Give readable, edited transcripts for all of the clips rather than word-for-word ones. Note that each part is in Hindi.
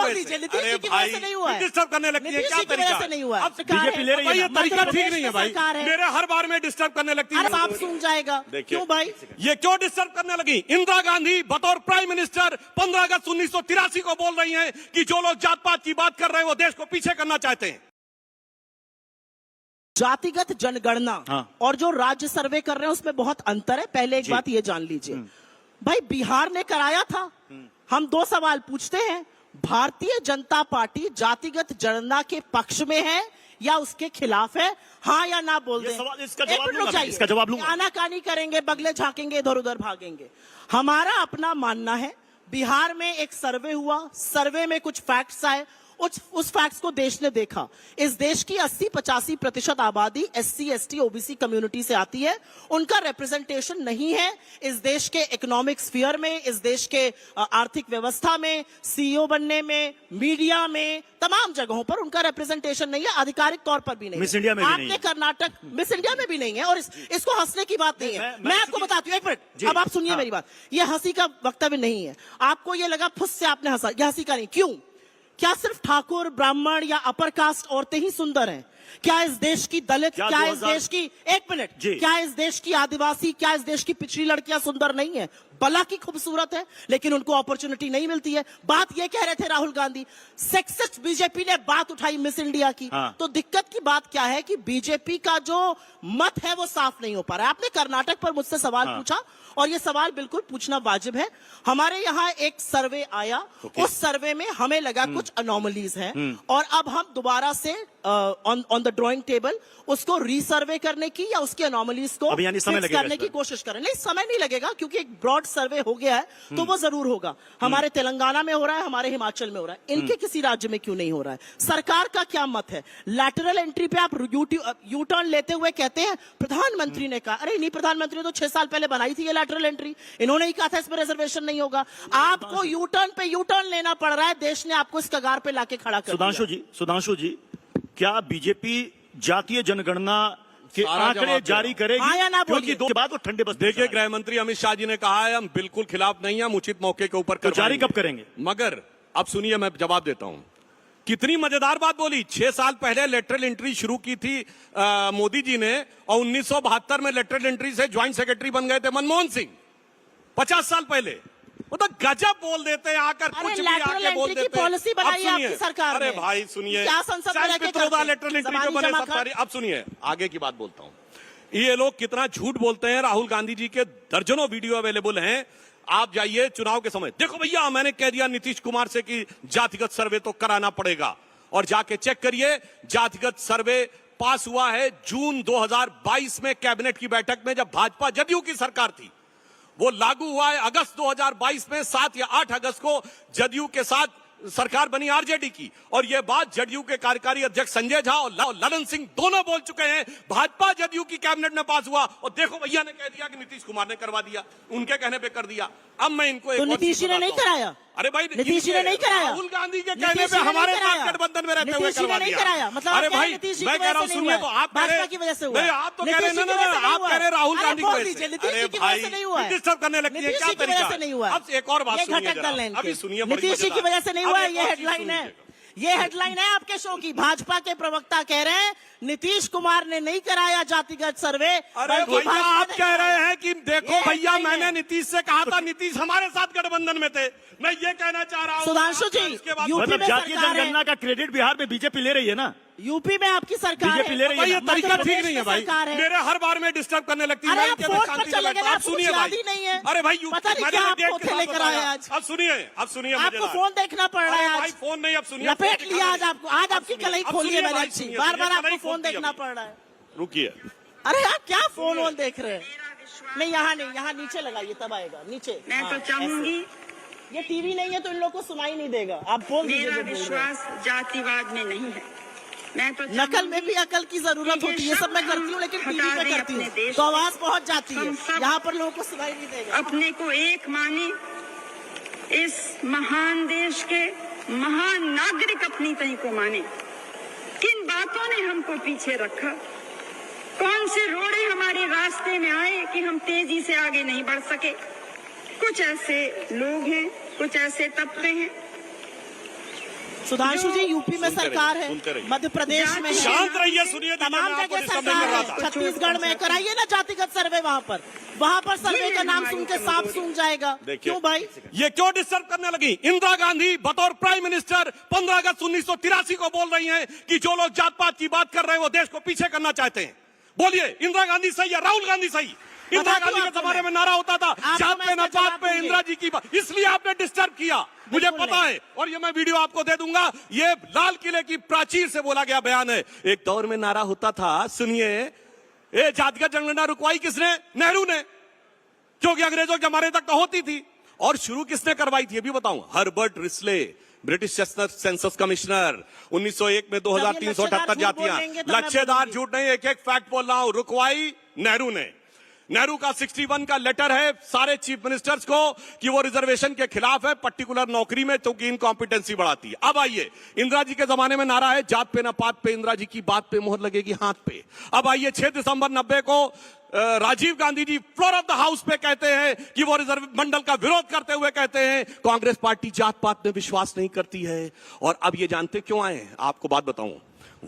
अरे भाई नहीं हुआ है, डिस्टर्ब करने लगती है, क्या तरीका है? नहीं हुआ है। अब बीजेपी ले रही है, ये तरीका ठीक नहीं है भाई। मेरे हर बार में डिस्टर्ब करने लगती है। आप सुन जाएगा क्यों भाई? ये क्यों डिस्टर्ब करने लगी? इंदिरा गांधी बतौर प्राइम मिनिस्टर 15 अगस्त 1983 को बोल रही हैं कि जो लोग जात पात की बात कर रहे हैं वो देश को पीछे करना चाहते हैं। जातिगत जनगणना और जो राज्य सर्वे कर रहे हैं उसमें बहुत अंतर है। पहले एक बात ये जान लीजिए भाई, बिहार ने कराया था। हम दो सवाल पूछते हैं, भारतीय जनता पार्टी जातिगत जनगणना के पक्ष में है या उसके खिलाफ है? हाँ या ना बोल दें। इसका जवाब लूंगा। आनाकानी करेंगे, बगले झांकेंगे, इधर उधर भागेंगे। हमारा अपना मानना है, बिहार में एक सर्वे हुआ, सर्वे में कुछ फैक्ट्स आए, उस फैक्ट्स को देश ने देखा। इस देश की 80-85% आबादी SC, ST, OBC कम्युनिटी से आती है। उनका रिप्रेजेंटेशन नहीं है इस देश के इकोनॉमिक स्फीयर में, इस देश के आर्थिक व्यवस्था में, CEO बनने में, मीडिया में, तमाम जगहों पर उनका रिप्रेजेंटेशन नहीं है, आधिकारिक तौर पर भी नहीं। मिस इंडिया में भी आपने कर्नाटक, मिस इंडिया में भी नहीं है, और इसको हंसने की बात नहीं है। मैं आपको बताती हूँ, एक मिनट, अब आप सुनिए मेरी बात। ये हंसी का वक्तव्य नहीं है। आपको ये लगा फुस से आपने हंसा, ये हंसी का नहीं। क्यों? क्या सिर्फ ठाकुर, ब्राह्मण या अपर कास्ट औरतें ही सुंदर हैं? क्या इस देश की दलित, क्या इस देश की, एक मिनट, क्या इस देश की आदिवासी, क्या इस देश की पिछड़ी लड़कियां सुंदर नहीं है? भला की खूबसूरत है, लेकिन उनको अपॉर्चुनिटी नहीं मिलती है। बात ये कह रहे थे राहुल गांधी, सेक्सिस्ट बीजेपी ने बात उठाई मिस इंडिया की। तो दिक्कत की बात क्या है कि बीजेपी का जो मत है वो साफ नहीं हो पा रहा है। आपने कर्नाटक पर मुझसे सवाल पूछा, और ये सवाल बिल्कुल पूछना वाजिब है। हमारे यहाँ एक सर्वे आया, उस सर्वे में हमें लगा कुछ अनोमलीज हैं, और अब हम दोबारा से ऑन द ड्राइंग टेबल उसको रीसर्वे करने की या उसके अनोमलीज को करने की कोशिश करें। नहीं, समय नहीं लगेगा, क्योंकि एक ब्रॉड सर्वे हो गया है तो वो जरूर होगा। हमारे तेलंगाना में हो रहा है, हमारे हिमाचल में हो रहा है, इनके किसी राज्य में क्यों नहीं हो रहा है? सरकार का क्या मत है? लैटरल एंट्री पे आप यू टर्न लेते हुए कहते हैं प्रधानमंत्री ने कहा। अरे नहीं, प्रधानमंत्री ने तो 6 साल पहले बनाई थी ये लैटरल एंट्री, इन्होंने ही कहा था इसमें रिजर्वेशन नहीं होगा। आपको यू टर्न पे यू टर्न लेना पड़ रहा है, देश ने आपको इस कगार पे लाके खड़ा कर दिया। सुधांशु जी, क्या बीजेपी जातीय जनगणना के आंकड़े जारी करेगी? हाँ या ना बोलिए। क्योंकि बाद वो ठंडे बस। देखिए, गृह मंत्री अमित शाह जी ने कहा है हम बिल्कुल खिलाफ नहीं है, हम उचित मौके के ऊपर जारी कब करेंगे? मगर अब सुनिए, मैं जवाब देता हूं। कितनी मजेदार बात बोली। 6 साल पहले लेटरल एंट्री शुरू की थी मोदी जी ने, और 1972 में लेटरल एंट्री से ज्वाइंट सेक्रेटरी बन गए थे मनमोहन सिंह। 50 साल पहले। वो तो गजब बोल देते हैं, आकर कुछ भी आके बोल देते हैं। पॉलिसी बनाई है आपकी सरकार ने। अरे भाई सुनिए, क्या संसद में लेटरल एंट्री जो बने सब। अब सुनिए, आगे की बात बोलता हूं। ये लोग कितना झूठ बोलते हैं। राहुल गांधी जी के दर्जनों वीडियो अवेलेबल हैं, आप जाइए चुनाव के समय। देखो भैया, मैंने कह दिया नीतीश कुमार से कि जातिगत सर्वे तो कराना पड़ेगा, और जाके चेक करिए, जातिगत सर्वे पास हुआ है जून 2022 में कैबिनेट की बैठक में, जब भाजपा जदयू की सरकार थी। वो लागू हुआ है अगस्त 2022 में, 7 या 8 अगस्त को जदयू के साथ सरकार बनी आरजेडी की। और ये बात जदयू के कार्यकारी अध्यक्ष संजय झा और ललन सिंह दोनों बोल चुके हैं। भाजपा जदयू की कैबिनेट में पास हुआ, और देखो भैया ने कह दिया कि नीतीश कुमार ने करवा दिया, उनके कहने पे कर दिया। अब मैं इनको तो नीतीश ने नहीं कराया। अरे भाई, नीतीश ने नहीं कराया। राहुल गांधी के कहने पे हमारे साथ गठबंधन में रहते हुए करवा दिया। मतलब अरे भाई, मैं कह रहा हूँ, सुनिए, तो आप भाजपा की वजह से हुआ। नहीं, आप तो कह रहे हैं ना, आप कह रहे हैं राहुल गांधी की वजह से। अरे भाई, डिस्टर्ब करने लगती है, क्या तरीका नहीं हुआ। अब एक और बात सुनिए, अभी सुनिए, नीतीश की वजह से नहीं हुआ, ये हेडलाइन है। ये हेडलाइन है आपके शो की। भाजपा के प्रवक्ता कह रहे हैं नीतीश कुमार ने नहीं कराया जातिगत सर्वे। अरे भैया, आप कह रहे हैं कि देखो भैया, मैंने नीतीश से कहा था, नीतीश हमारे साथ गठबंधन में थे। मैं ये कहना चाह रहा हूँ सुधांशु जी, मतलब जातीय जनगणना का क्रेडिट बिहार में बीजेपी ले रही है ना? यूपी में आपकी सरकार बीजेपी ले रही है। ये तरीका ठीक नहीं है भाई, मेरे हर बार में डिस्टर्ब करने लगती है। आप सुनिए भाई, नहीं है। अरे भाई, पता नहीं क्या आपको लेकर आए आज। अब सुनिए, आपको फोन देखना पड़ रहा है आज। फोन नहीं, अब सुनिए, लपेट लिया आज आपको। आज आपकी कलाई खोली है मैंने अच्छी, बार बार आपको फोन देखना पड़ रहा है। रुकिए, अरे आप क्या फोन वोन देख रहे हैं? नहीं, यहाँ नहीं, यहाँ नीचे लगाइए, तब आएगा नीचे। मैं तो चाहूंगी, ये टीवी नहीं है तो इन लोगों को सुनाई नहीं देगा। आप बोल दीजिए। मेरा विश्वास जातिवाद में नहीं है। मैं तो नकल में भी अकल की जरूरत होती है। ये सब मैं करती हूँ, लेकिन टीवी पे करती हूँ तो आवाज पहुंच जाती है। यहाँ पर लोगों को सुनाई नहीं देगा। अपने को एक माने, इस महान देश के महान नागरिक अपनी तय को माने। किन बातों ने हमको पीछे रखा? कौन से रोड़े हमारे रास्ते में आए कि हम तेजी से आगे नहीं बढ़ सके? कुछ ऐसे लोग हैं, कुछ ऐसे तबके हैं सुधांशु जी, यूपी में सुनते सरकार रहिए, है, सुनते रहिए। मध्य प्रदेश में है, शांत रहिए, सुनिए, तमाम मैं आपको जगह डिस्टर्ब नहीं सरकार कर रहा है, था। छत्तीसगढ़ में कराइए ना जातिगत सर्वे, वहां पर सर्वे का नाम सुन के सांप सूंघ जाएगा। देखिए, क्यों भाई? ये क्यों डिस्टर्ब करने लगी? इंदिरा गांधी बतौर प्राइम मिनिस्टर 15 अगस्त 1983 को बोल रही हैं कि जो लोग जात पात की बात कर रहे हैं वो देश को पीछे करना चाहते हैं। बोलिए, इंदिरा गांधी सही या राहुल गांधी सही? इंदिरा गांधी के जमाने में नारा होता था जात पे न पात पे, इंदिरा जी की बात, इसलिए आपने डिस्टर्ब किया, मुझे पता है, और ये मैं वीडियो आपको दे दूंगा। ये लाल किले की प्राचीर से बोला गया बयान है। एक दौर में नारा होता था, सुनिए, ये जातिगत जनगणना रुकवाई किसने? नेहरू ने, क्योंकि अंग्रेजों के जमाने तक तो होती थी। और शुरू किसने करवाई थी, अभी बताऊं, Herbert Risley, British census commissioner, 1901 में 2378 जातियां। लच्छेदार झूठ नहीं, एक एक फैक्ट बोल रहा हूं। रुकवाई नेहरू ने। नेहरू का 61 का लेटर है सारे चीफ मिनिस्टर्स को कि वो रिजर्वेशन के खिलाफ है, पर्टिकुलर नौकरी में, क्योंकि इनकॉम्पिटेंसी बढ़ाती है। अब आइए, इंदिरा जी के जमाने में नारा है जात पे न पात पे, इंदिरा जी की बात पे मोहर लगेगी हाथ पे। अब आइए, 6 दिसंबर 90 को Rajiv Gandhi ji floor of the house पे कहते हैं कि वो रिजर्व मंडल का विरोध करते हुए कहते हैं कांग्रेस पार्टी जात पात में विश्वास नहीं करती है। और अब ये जानते क्यों आए? आपको बात बताऊं,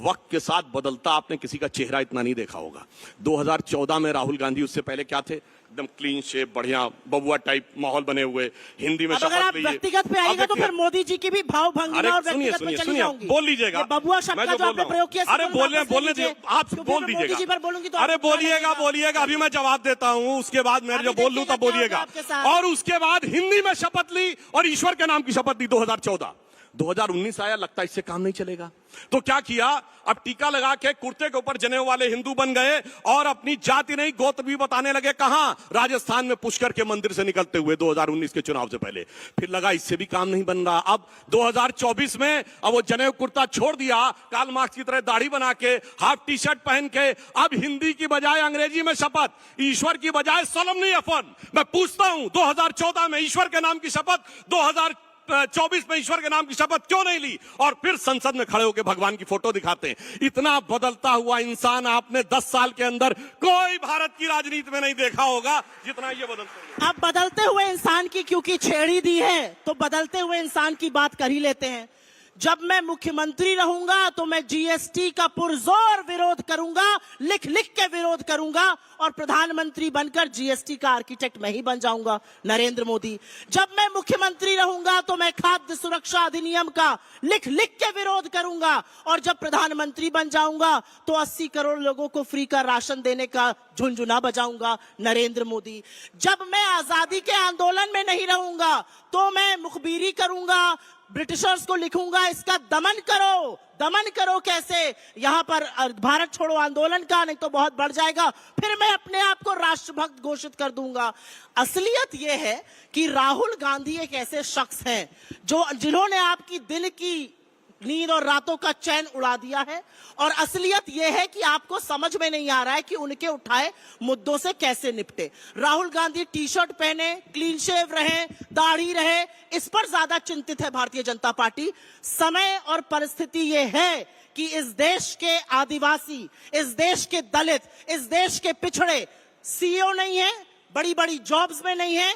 वक्त के साथ बदलता आपने किसी का चेहरा इतना नहीं देखा होगा। 2014 में राहुल गांधी, उससे पहले क्या थे? एकदम क्लीन शेप, बढ़िया बबुआ टाइप माहौल बने हुए, हिंदी में अब अगर आप व्यक्तिगत पे आएगा तो फिर मोदी जी की भी भाव भंगिमा और व्यक्तिगत पे चली जाऊंगी। बोल लीजिएगा, बबुआ शब्द का जो आपने प्रयोग किया, अरे बोलने आप बोल दीजिएगा। अरे बोलिएगा, अभी मैं जवाब देता हूँ, उसके बाद मैं जब बोल लूं तब बोलिएगा। और उसके बाद हिंदी में शपथ ली और ईश्वर के नाम की शपथ ली 2014। 2019 आया, लगता इससे काम नहीं चलेगा, तो क्या किया? अब टीका लगा के कुर्ते के ऊपर जनेऊ वाले हिंदू बन गए और अपनी जाति नहीं गोत्र भी बताने लगे। कहां? राजस्थान में पुष्कर के मंदिर से निकलते हुए 2019 के चुनाव से पहले। फिर लगा इससे भी काम नहीं बन रहा। अब 2024 में अब वो जनेऊ कुर्ता छोड़ दिया, कार्ल मार्क्स की तरह दाढ़ी बना के, हाफ टी शर्ट पहन के, अब हिंदी की बजाय अंग्रेजी में शपथ, ईश्वर की बजाय सोलमनी अफर्म। मैं पूछता हूं, 2014 में ईश्वर के नाम की शपथ, 2024 में ईश्वर के नाम की शपथ क्यों नहीं ली? और फिर संसद में खड़े होकर भगवान की फोटो दिखाते हैं। इतना बदलता हुआ इंसान आपने 10 साल के अंदर कोई भारत की राजनीति में नहीं देखा होगा जितना ये बदलते हैं। अब बदलते हुए इंसान की क्योंकि छेड़ी दी है तो बदलते हुए इंसान की बात कर ही लेते हैं। जब मैं मुख्यमंत्री रहूंगा तो मैं जीएसटी का पुरजोर विरोध करूंगा, लिख लिख के विरोध करूंगा, और प्रधानमंत्री बनकर जीएसटी का आर्किटेक्ट मैं ही बन जाऊंगा, नरेंद्र मोदी। जब मैं मुख्यमंत्री रहूंगा तो मैं खाद्य सुरक्षा अधिनियम का लिख लिख के विरोध करूंगा, और जब प्रधानमंत्री बन जाऊंगा तो 80 करोड़ लोगों को फ्री का राशन देने का झुनझुना बजाऊंगा, नरेंद्र मोदी। जब मैं आजादी के आंदोलन में नहीं रहूंगा तो मैं मुखबिरी करूंगा, ब्रिटिशर्स को लिखूंगा इसका दमन करो। दमन करो कैसे? यहां पर भारत छोड़ो आंदोलन का, नहीं तो बहुत बढ़ जाएगा, फिर मैं अपने आप को राष्ट्रभक्त घोषित कर दूंगा। असलियत यह है कि राहुल गांधी एक ऐसे शख्स हैं जिन्होंने आपकी दिन की नींद और रातों का चैन उड़ा दिया है, और असलियत यह है कि आपको समझ में नहीं आ रहा है कि उनके उठाए मुद्दों से कैसे निपटे। राहुल गांधी टी शर्ट पहने, क्लीन शेव रहे, दाढ़ी रहे, इस पर ज्यादा चिंतित है भारतीय जनता पार्टी। समय और परिस्थिति यह है कि इस देश के आदिवासी, इस देश के दलित, इस देश के पिछड़े सीईओ नहीं है, बड़ी बड़ी जॉब्स में नहीं है,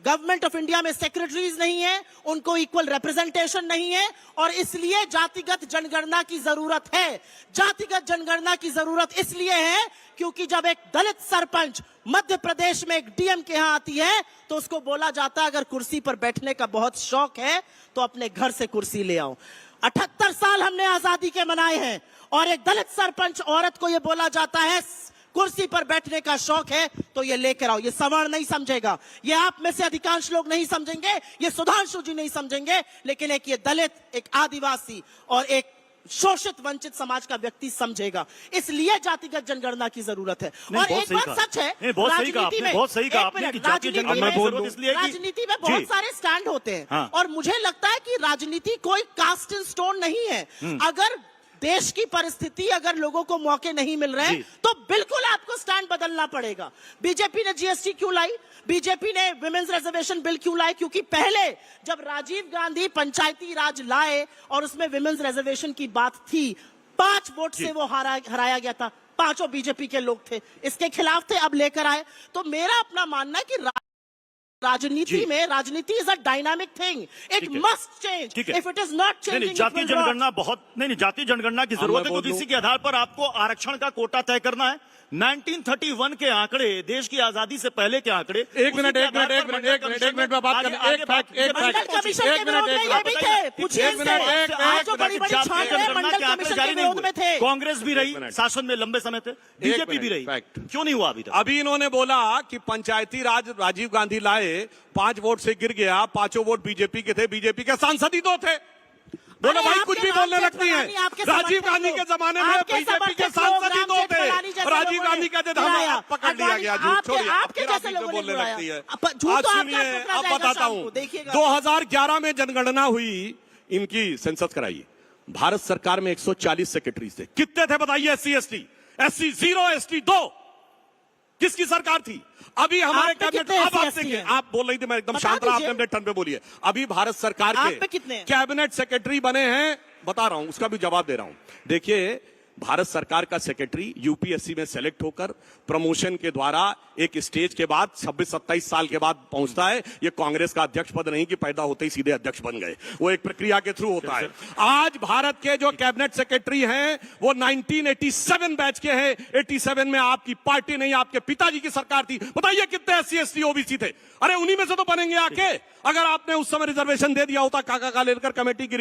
गवर्नमेंट ऑफ इंडिया में सेक्रेटरीज नहीं है, उनको इक्वल रिप्रेजेंटेशन नहीं है, और इसलिए जातिगत जनगणना की जरूरत है। जातिगत जनगणना की जरूरत इसलिए है क्योंकि जब एक दलित सरपंच मध्य प्रदेश में एक डीएम के यहां आती है तो उसको बोला जाता है अगर कुर्सी पर बैठने का बहुत शौक है तो अपने घर से कुर्सी ले आओ। 78 साल हमने आजादी के मनाए हैं, और एक दलित सरपंच औरत को यह बोला जाता है कुर्सी पर बैठने का शौक है तो ये लेकर आओ। ये सवर्ण नहीं समझेगा, ये आप में से अधिकांश लोग नहीं समझेंगे, ये सुधांशु जी नहीं समझेंगे, लेकिन एक ये दलित, एक आदिवासी और एक शोषित वंचित समाज का व्यक्ति समझेगा। इसलिए जातिगत जनगणना की जरूरत है। और एक बात सच है, राजनीति में राजनीति में बहुत सारे स्टैंड होते हैं, हाँ। और मुझे लगता है कि राजनीति कोई कास्ट इन स्टोन नहीं है। अगर देश की परिस्थिति, अगर लोगों को मौके नहीं मिल रहे तो बिल्कुल आपको स्टैंड बदलना पड़ेगा। बीजेपी ने जीएसटी क्यों लाई? बीजेपी ने विमेंस रिजर्वेशन बिल क्यों लाई? क्योंकि पहले जब राजीव गांधी पंचायती राज लाए और उसमें विमेंस रिजर्वेशन की बात थी, 5 वोट से वो हराया गया था, 5 बीजेपी के लोग थे, इसके खिलाफ थे, अब लेकर आए। तो मेरा अपना मानना है कि राजनीति में राजनीति is a dynamic thing, it ठीक है। Must change. ठीक है। इफ इट इज नॉट नहीं, चेंजिंग, जातीय जनगणना बहुत नहीं, जातीय जनगणना की जरूरत है, क्योंकि इसी के आधार पर आपको आरक्षण का कोटा तय करना है। 1931 के आंकड़े, देश की आजादी से पहले के आंकड़े। एक मिनट में बात करने, एक फैक्ट, मंडल कमीशन के विरोध में ये भी थे, पूछिए इनसे। आज जो बड़ी बड़ी छात्र मंडल कमीशन के विरोध में थे। कांग्रेस भी रही शासन में लंबे समय तक, बीजेपी भी रही, फैक्ट। क्यों नहीं हुआ अभी तक? अभी इन्होंने बोला कि पंचायती राज राजीव गांधी लाए, 5 वोट से गिर गया, 5 वोट बीजेपी के थे, बीजेपी के सांसद ही 2 थे। बोलो भाई, कुछ भी बोलने लगती है। राजीव गांधी के जमाने में बीजेपी के सांसद ही 2 थे, राजीव गांधी का हम पकड़ लिया गया झूठ। छोड़िए, आपके जैसे लोगों ने बोलने लगती है। झूठ आज तो सुनिए, आपका अब बताता हूँ। 2011 में जनगणना हुई, इनकी सेंसस कराई। भारत सरकार में 140 सेक्रेटरी थे। कितने थे बताइए? SC ST, SC 0, ST 2। किसकी सरकार थी? अभी हमारे कैबिनेट, अब आप देखिए, आप बोल रही थी, मैं एकदम शांत रहा, आपने अपने टर्न पे बोलिए। अभी भारत सरकार के कैबिनेट सेक्रेटरी बने हैं, बता रहा हूं, उसका भी जवाब दे रहा हूं। देखिए, भारत सरकार का सेक्रेटरी यूपीएससी में सेलेक्ट होकर प्रमोशन के द्वारा एक स्टेज के बाद 26-27 साल के बाद पहुंचता है। ये कांग्रेस का अध्यक्ष पद नहीं कि पैदा होते ही सीधे अध्यक्ष बन गए, वो एक प्रक्रिया के थ्रू होता है। आज भारत के जो कैबिनेट सेक्रेटरी हैं वो 1987 बैच के हैं। 87 में आपकी पार्टी नहीं, आपके पिताजी की सरकार थी। बताइए कितने SC ST OBC थे? अरे उन्हीं में से तो बनेंगे आके। अगर आपने उस समय रिजर्वेशन दे दिया होता, काका का लेकर कमेटी की